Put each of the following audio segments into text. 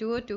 202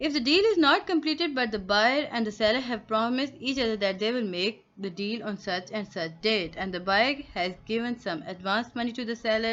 If the deal is not completed but the buyer and the seller have promised each other that they will make the deal on such and such date and the buyer has given some advance money to the seller.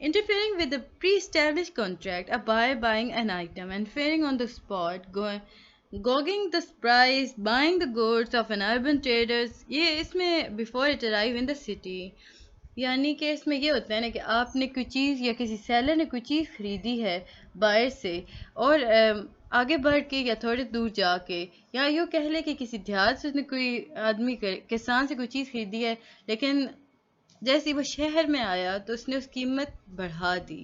interfering with a pre-established contract, a buyer buying an item and faring on the spot, gouging the price, buying the goods of an urban traders. یہ اس میں before it arrive in the city، یعنی کہ اس میں یہ ہوتا ہے نا کہ آپ نے کوئی چیز یا کسی سیلر نے کوئی چیز خریدی ہے باہر سے، اور آگے بڑھ کے یا تھوڑے دور جا کے، یا یوں کہہ لے کہ کسی دیہات سے اس نے کوئی آدمی کسان سے کوئی چیز خریدی ہے، لیکن جیسے وہ شہر میں آیا تو اس نے اس قیمت بڑھا دی،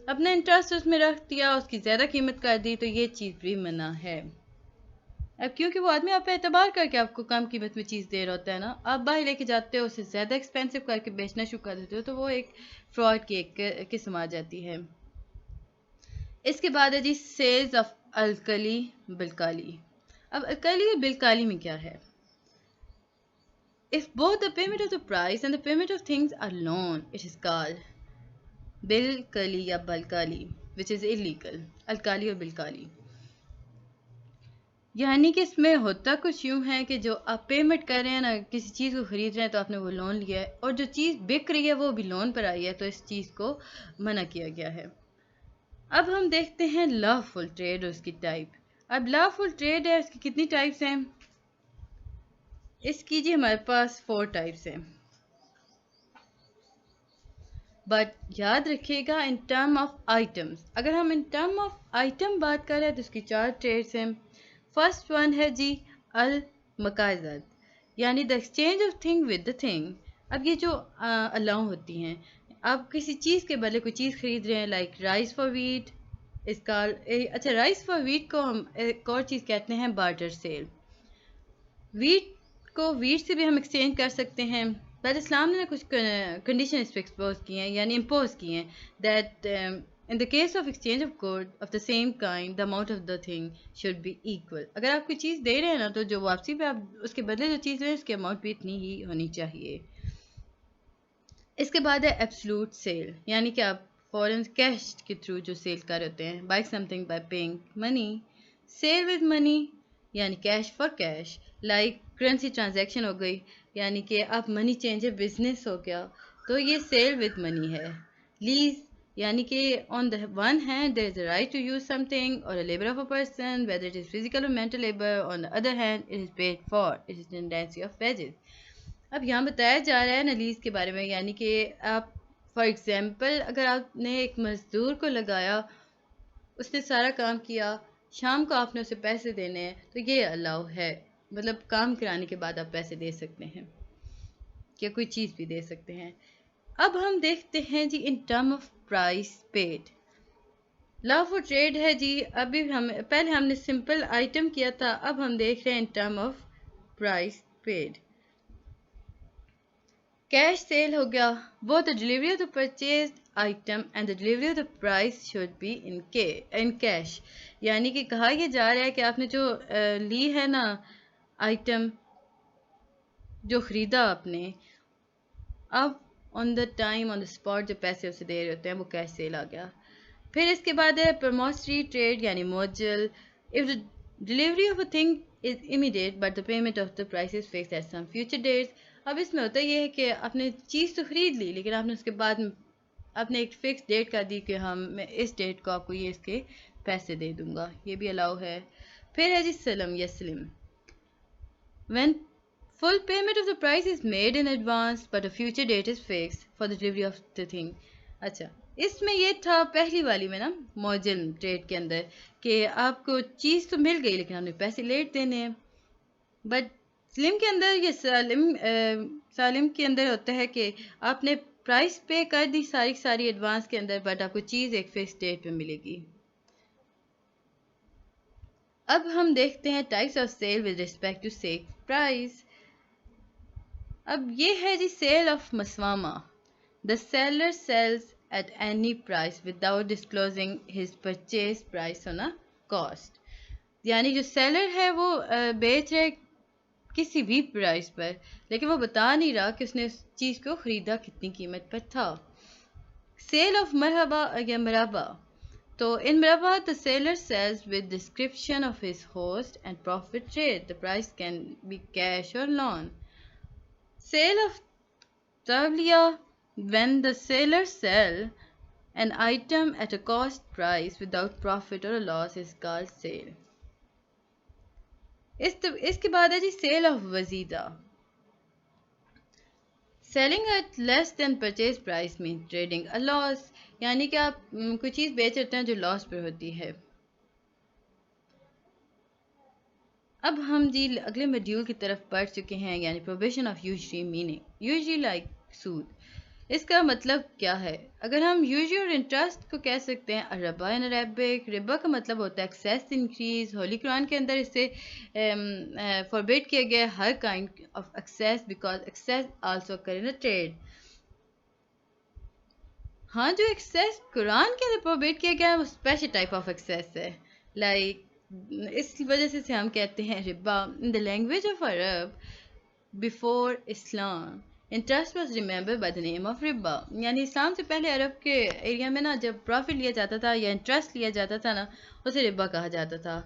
اپنا انٹرسٹ اس میں رکھ دیا، اس کی زیادہ قیمت کر دی، تو یہ چیز بھی منع ہے۔ اب کیونکہ وہ آدمی آپ پہ اعتبار کر کے آپ کو کم قیمت میں چیز دے رہا ہوتا ہے نا، آپ باہر لے کے جاتے ہو اسے زیادہ ایکسپینسو کر کے بیچنا شروع کر دیتے ہو، تو وہ ایک فراڈ کی ایک قسم آ جاتی ہے۔ اس کے بعد ہے جی سیلز آف الکلی بالکالی۔ اب الکلی اور بالکالی میں کیا ہے؟ If both the payment of the price and the payment of things are loan, it is called بالکلی یا بلکالی which is illegal۔ الکالی اور بالکالی یعنی کہ اس میں ہوتا کچھ یوں ہے کہ جو آپ پیمنٹ کر رہے ہیں نا، کسی چیز کو خرید رہے ہیں تو آپ نے وہ لون لیا ہے، اور جو چیز بک رہی ہے وہ بھی لون پر آئی ہے، تو اس چیز کو منع کیا گیا ہے۔ اب ہم دیکھتے ہیں لا فل ٹریڈ اور اس کی ٹائپ۔ اب لا فل ٹریڈ ہے، اس کی کتنی ٹائپس ہیں؟ اس کی جی ہمارے پاس 4 ٹائپس ہیں، بٹ یاد رکھیے گا ان ٹرم آف آئٹمس۔ اگر ہم ان ٹرم آف آئٹم بات کر رہے ہیں تو اس کی 4 ٹریڈس ہیں۔ فرسٹ ون ہے جی المقاضد، یعنی the exchange of thing with the thing. اب یہ جو الاؤ ہوتی ہیں، آپ کسی چیز کے بدلے کوئی چیز خرید رہے ہیں، لائک رائس فار ویٹ، اس کا اچھا رائس فار ویٹ کو ہم ایک اور چیز کہتے ہیں بارٹر سیل۔ ویٹ کو ویٹ سے بھی ہم ایکسچینج کر سکتے ہیں، بٹ اسلام نے کچھ کنڈیشن اس پہ ایکسپوز کی ہیں، یعنی امپوز کی ہیں، that in the case of exchange of good of the same kind the amount of the thing should be equal۔ اگر آپ کوئی چیز دے رہے ہیں نا، تو جو واپسی پہ آپ اس کے بدلے جو چیز لیں اس کی اماؤنٹ بھی اتنی ہی ہونی چاہیے۔ اس کے بعد ہے ایبسلوٹ سیل، یعنی کہ آپ فوراً کیش کے تھرو جو سیل کر ہوتے ہیں، by something by paying money. Sale with money یعنی cash for cash, like currency transaction ہو گئی، یعنی کہ آپ منی چینجر بزنس ہو گیا، تو یہ سیل ود منی ہے۔ لیز یعنی کہ on the one hand there is a right to use something or a labor of a person whether it is physical or mental labor, on the other hand it is paid for, it is tendency of wages۔ اب یہاں بتایا جا رہا ہے نا lease کے بارے میں، یعنی کہ آپ فار ایگزامپل اگر آپ نے ایک مزدور کو لگایا، اس نے سارا کام کیا، شام کو آپ نے اسے پیسے دینے ہیں، تو یہ الاؤ ہے، مطلب کام کرانے کے بعد آپ پیسے دے سکتے ہیں یا کوئی چیز بھی دے سکتے ہیں۔ اب ہم دیکھتے ہیں جی in term of price paid. Law for trade ہے جی، ابھی پہلے ہم نے سمپل آئٹم کیا تھا، اب ہم دیکھ رہے ہیں in term of price paid. Cash sale ہو گیا، both the delivery of the purchased item and the delivery of the price should be in cash، یعنی کہ کہا یہ جا رہا ہے کہ آپ نے جو لی ہے نا آئٹم، جو خریدا آپ نے، اب آن the time on the spot جو پیسے اسے دے رہے ہوتے ہیں وہ کیش سیل آ گیا۔ پھر اس کے بعد ہے پروموسری ٹریڈ یعنی موجل۔ if the delivery of a thing is immediate but the payment of the price is fixed at some future dates۔ اب اس میں ہوتا یہ ہے کہ آپ نے چیز تو خرید لی، لیکن آپ نے اس کے بعد آپ نے ایک فکس ڈیٹ کر دی کہ میں اس ڈیٹ کو آپ کو یہ اس کے پیسے دے دوں گا، یہ بھی الاؤ ہے۔ پھر ہے جی سلم یا سلم، when full payment of the price is made in advance but a future date is fixed for the delivery of the thing۔ اچھا اس میں یہ تھا پہلی والی میں نا موجل ٹریڈ کے اندر کہ آپ کو چیز تو مل گئی لیکن آپ نے پیسے لیٹ دینے ہیں، بٹ سلم کے اندر یہ سالم کے اندر ہوتا ہے کہ آپ نے پرائس پے کر دی ساری ایڈوانس کے اندر، بٹ آپ کو چیز ایک فکس ڈیٹ پہ ملے گی۔ اب ہم دیکھتے ہیں types of sale with respect to sale price. اب یہ ہے جی سیل آف مسوامہ، the seller sells at any price without disclosing his purchase price on a cost, یعنی جو سیلر ہے وہ بیچ رہے کسی بھی پرائس پر، لیکن وہ بتا نہیں رہا کہ اس نے اس چیز کو خریدا کتنی قیمت پر تھا۔ سیل آف مرحبا یا مرابا، تو ان مرابا the seller sells with description of his host and profit rate, the price can be cash or loan۔ Sale of tablia, when the seller sell an item at a cost price without profit or a loss is called sale۔ اس کے بعد ہے جی sale of وزیدہ. Selling at less than purchase price mean trading a loss, یعنی کہ آپ کوئی چیز بیچ دیتے ہیں جو لاس پہ ہوتی ہے. اب ہم جی اگلے موڈیول کی طرف بڑھ چکے ہیں، یعنی probation of usury meaning usury like سود. اس کا مطلب کیا ہے؟ اگر ہم یوزری اور انٹرسٹ کو کہہ سکتے ہیں ربا ان عربک. ربا کا مطلب ہوتا ہے ایکسیس انکریز. ہولی قرآن کے اندر اس سے فوربیڈ کیا گیا ہر kind of excess because excess also کرے نا ٹریڈ. ہاں جو ایکسیس قرآن کے اندر فوربیڈ کیا گیا ہے وہ اسپیشل ٹائپ آف ایکسیس ہے. لائک اس وجہ سے ہم کہتے ہیں ربا. In the language of Arab before Islam interest was remembered by the name of ربا. یعنی اسلام سے پہلے عرب کے ایریا میں نا جب پروفٹ لیا جاتا تھا یا انٹرسٹ لیا جاتا تھا نا اسے ربا کہا جاتا تھا.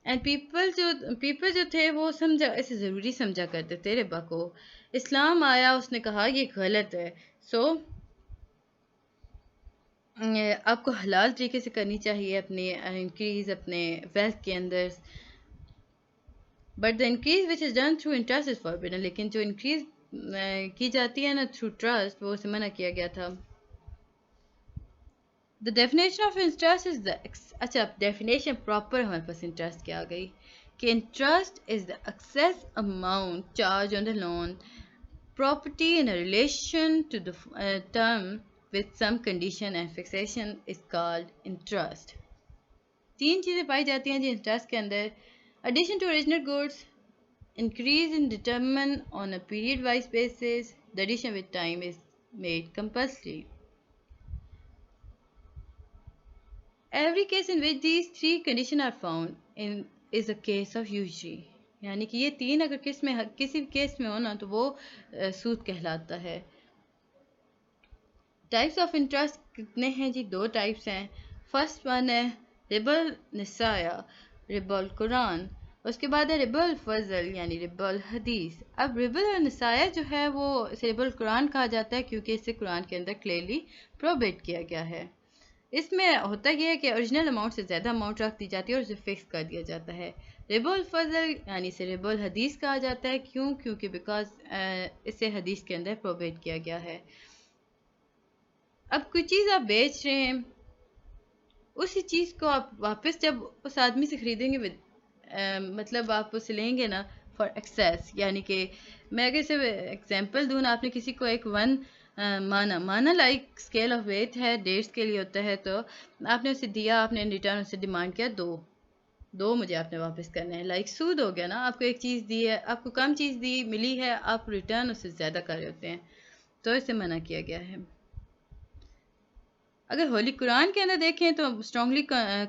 اینڈ پیپل جو تھے وہ اسے ضروری سمجھا کرتے تھے ربا کو. اسلام آیا، اس نے کہا یہ غلط ہے. سو آپ کو حلال طریقے سے کرنی چاہیے اپنے انکریز اپنے ویلتھ کے اندر. But the increase which is done through interest is forbidden. لیکن جو انکریز کی جاتی ہے نا تھرو ٹرسٹ وہ اسے منع کیا گیا تھا. The definition of interest is the اچھا ڈیفینیشن پراپر ہمارے پاس انٹرسٹ کی آ گئی کہ interest is the access amount charge on the loan property in a relation to the term with some condition and fixation is called interest. تین چیزیں پائی جاتی ہیں جی interest کے اندر. addition to original goods, increase in determined on a period wise basis, the addition with time is made compulsory. Every case in which these three conditions are found in is a case of usury. یعنی کہ یہ تین اگر کسی بھی case میں ہونا تو وہ سود کہلاتا ہے. ٹائپس آف انٹرسٹ کتنے ہیں جی؟ دو ٹائپس ہیں. فرسٹ ون ہے ربا النسایا ربا القرآن. اس کے بعد ہے ربا الفضل یعنی ربا الحدیث. اب ربا النسایا جو ہے وہ ربا القرآن کہا جاتا ہے کیونکہ اسے قرآن کے اندر کلیئرلی پروہیبٹ کیا گیا ہے. اس میں ہوتا یہ ہے کہ اوریجنل اماؤنٹ سے زیادہ اماؤنٹ رکھ دی جاتی ہے اور اسے فکس کر دیا جاتا ہے. ربا الفضل یعنی اسے ربا الحدیث کہا جاتا ہے. کیونکہ بیکاز اسے حدیث کے اندر پروہیبٹ کیا گیا ہے. اب کوئی چیز آپ بیچ رہے ہیں، اسی چیز کو آپ واپس جب اس آدمی سے خریدیں گے مطلب آپ اسے لیں گے نا فار ایکسیس. یعنی کہ میں اگر اسے ایگزامپل دوں نا، آپ نے کسی کو ایک مانا لائک اسکیل آف ویٹ ہے، ڈیٹس کے لیے ہوتا ہے، تو آپ نے اسے دیا، آپ نے ریٹرن اسے ڈیمانڈ کیا دو مجھے آپ نے واپس کرنا ہے. لائک سود ہو گیا نا. آپ کو ایک چیز دی ہے، آپ کو کم چیز ملی ہے، آپ ریٹرن اسے زیادہ کر رہے ہوتے ہیں، تو اسے منع کیا گیا ہے. اگر ہولی قرآن کے اندر دیکھیں تو اسٹرانگلی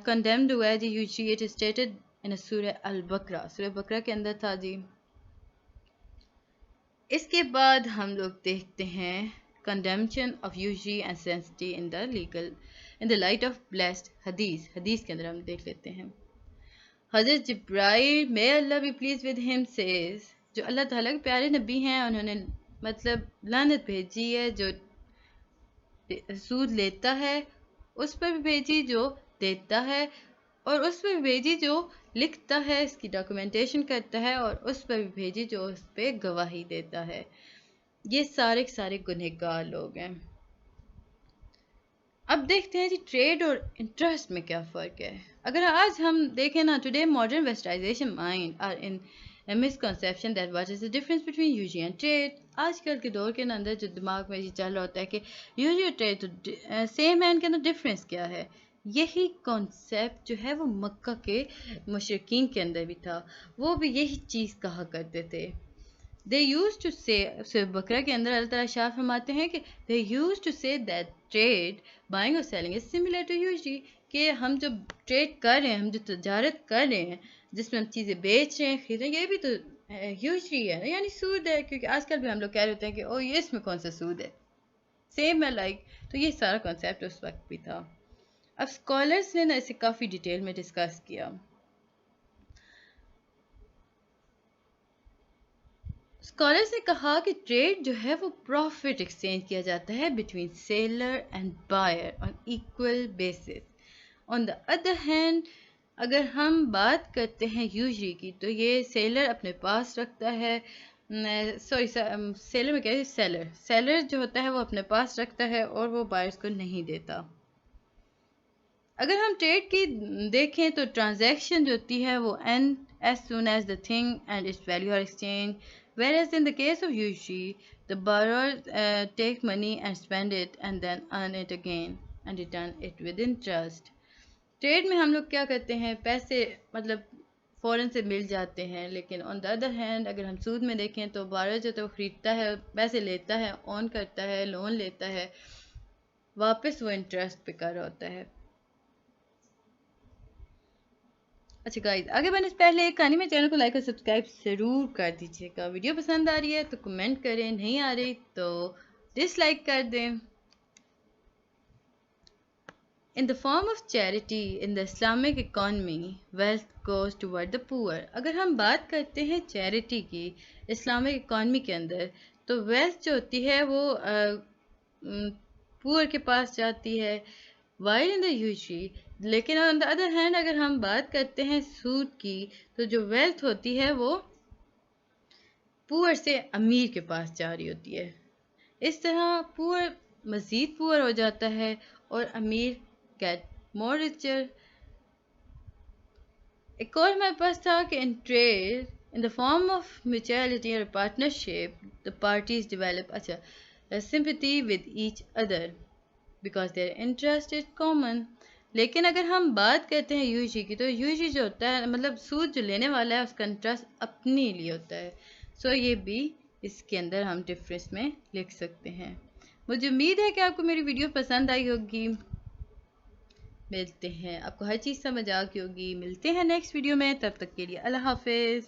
کنڈیمڈ ہوا ہے جی. یوزری اٹ اسٹیٹڈ ان سورہ البقرہ. سورہ بقرہ کے اندر تھا جی. اس کے بعد ہم لوگ دیکھتے ہیں condemnation of usury and sanctity in the light of blessed حدیث. حدیث کے اندر ہم دیکھ لیتے ہیں. حضرت جبرائیل may Allah be pleased with him says، جو اللہ تعالیٰ کے پیارے نبی ہیں، انہوں نے مطلب لعنت بھیجی ہے جو سود لیتا ہے، اس پر بھی بھیجی جو دیتا ہے، اور اس پر بھی بھیجی جو لکھتا ہے، اس کی ڈاکومنٹیشن کرتا ہے، اور اس پر بھی بھیجی جو اس پہ گواہی دیتا ہے. یہ سارے گنہگار لوگ ہیں. اب دیکھتے ہیں جی ٹریڈ اور انٹرسٹ میں کیا فرق ہے. اگر آج ہم دیکھیں نا، today modern westernization mind are in misconception that what is the difference between usury and trade. آج کل کے دور کے اندر جو دماغ میں یہ چل رہا ہوتا ہے کہ یوزری اور ٹریڈ تو سیم ہے، ان کے اندر ڈفرنس کیا ہے. یہی کانسیپٹ جو ہے وہ مکہ کے مشرکین کے اندر بھی تھا. وہ بھی یہی چیز کہا کرتے تھے. They used to say، سورہ بقرہ کے اندر اللہ تعالیٰ شاہ فرماتے ہیں کہ they used to say that trade buying or selling is similar to usury، کہ ہم جو ٹریڈ کر رہے ہیں، ہم جو تجارت کر رہے ہیں، جس میں ہم چیزیں بیچ رہے ہیں، خرید رہے ہیں، یہ بھی تو یوزری ہے نا، یعنی سود ہے. کیونکہ آج کل بھی ہم لوگ کہہ رہے ہوتے ہیں کہ او یہ اس میں کون سا سود ہے، سیم ہے لائک. تو یہ سارا کانسیپٹ اس وقت بھی تھا. اب اسکالرس نے نا اسے کافی ڈیٹیل میں ڈسکس کیا. اسکالرس نے کہا کہ ٹریڈ جو ہے وہ پروفٹ ایکسچینج کیا جاتا ہے between seller and buyer on equal basis. On the other hand اگر ہم بات کرتے ہیں یوزری کی تو یہ سیلر اپنے پاس رکھتا ہے، سوری سیلر میں کیا ہے، سیلر جو ہوتا ہے وہ اپنے پاس رکھتا ہے اور وہ بائرز کو نہیں دیتا۔ اگر ہم ٹریڈ کی دیکھیں تو ٹرانزیکشن جو ہوتی ہے وہ end as soon as the thing and its value are exchanged, whereas in the case of usury the borrower take money and spend it and then earn it again and return it with interest۔ Trade میں ہم لوگ کیا کرتے ہیں، پیسے مطلب فوراً سے مل جاتے ہیں، لیکن آن دا ادر ہینڈ اگر ہم سود میں دیکھیں تو بارر جو ہے وہ خریدتا ہے، پیسے لیتا ہے، اون کرتا ہے، لون لیتا ہے، واپس وہ انٹرسٹ پہ کر رہا ہوتا ہے۔ اچھا گائز، آگے بڑھنے سے پہلے کہانی میں چینل کو لائک اور سبسکرائب ضرور کر دیجیے گا۔ ویڈیو پسند آ رہی ہے تو کمنٹ کریں، نہیں آ رہی تو ڈس لائک کر دیں۔ In the form of charity in the Islamic economy, wealth goes toward the poor۔ اگر ہم بات کرتے ہیں چیریٹی کی اسلامک اکانومی کے اندر تو ویلتھ جو ہوتی ہے وہ پور کے پاس جاتی ہے، while in the usury، لیکن on the other hand اگر ہم بات کرتے ہیں سود کی تو جو ویلتھ ہوتی ہے وہ پور سے امیر کے پاس جا رہی ہوتی ہے۔ اس طرح پور مزید پور ہو جاتا ہے اور امیر get more richer۔ ایک اور ہمارے پاس تھا کہ in trade in the form of mutuality or partnership the parties develop sympathy with each other because their interest is common۔ لیکن اگر ہم بات کرتے ہیں یوزری کی تو یوزری جو ہوتا ہے مطلب سود جو لینے والا ہے اس کا انٹرسٹ اپنے لیے ہوتا ہے، سو یہ بھی اس کے اندر ہم ڈفرینس میں لکھ سکتے ہیں۔ مجھے امید ہے کہ آپ کو میری ویڈیو پسند آئی ہوگی۔ ملتے ہیں، آپ کو ہر چیز سمجھ آ گئی ہوگی۔ ملتے ہیں نیکسٹ ویڈیو میں، تب تک کے لیے اللہ حافظ۔